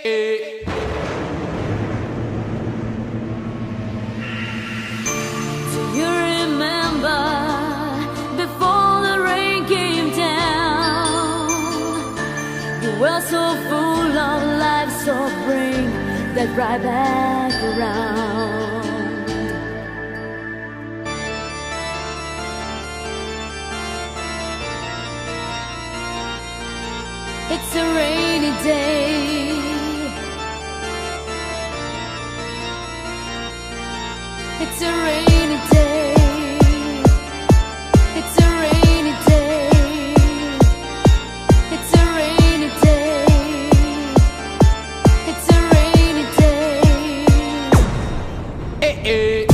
eh. Do you remember before the rain came down? You were so full of life, so bring that right back around. It's a rainy day. It's a rainy day. It's a rainy day. It's a rainy day. It's a rainy day. Eh, eh.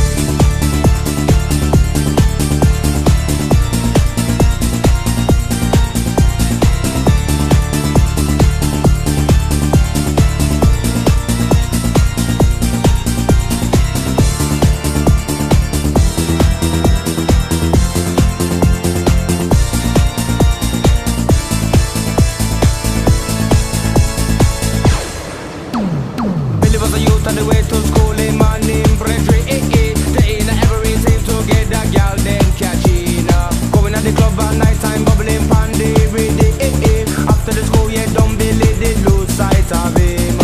Was a youth on the way to school, a man named Bredry, They ain't every team to get that gal, then catching going at the club at night time, bubbling pandy, ready, After the school, yeah, don't believe they lose sight of him.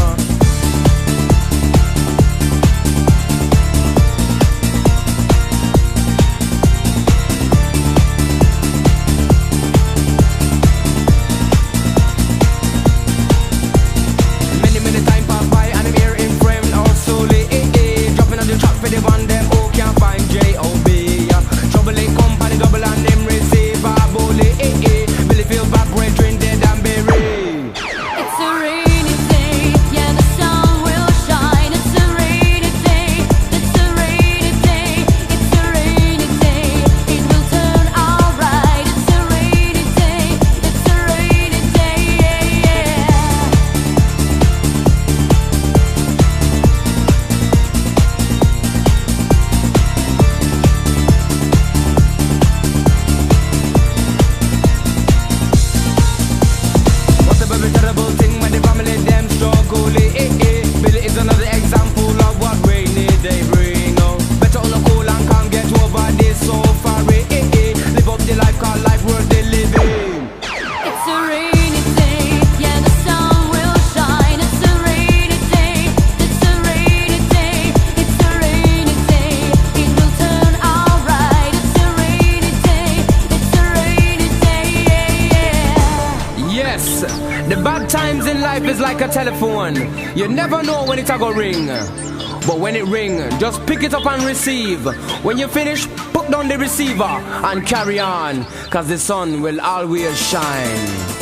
Many time pass by and I'm here in frame or solely, dropping on the track for the one them who can't find J.O.B. Trouble in company, double and them receive a bully, Billy feel bad, brethren dead and buried. It's a rainy day, yeah, the sun will shine. It's a rainy day, it's a rainy day, it's a rainy day. It will turn alright. It's a rainy day, it's a rainy day, yeah. What's a very terrible thing when the family them struggle, Billy is another example of what rainy day bring. Better on a cool and can't get over this so far, Live up the life, cause life worth the living. It's a rainy day, yeah, the sun will shine. It's a rainy day, it's a rainy day, it's a rainy day. It will turn alright. It's a rainy day, it's a rainy day, yeah. Yes, the bad times in life is like a telephone. You never know when it's a go ring. But when it ring, just pick it up and receive. When you finish, put down the receiver and carry on, cause the sun will always shine.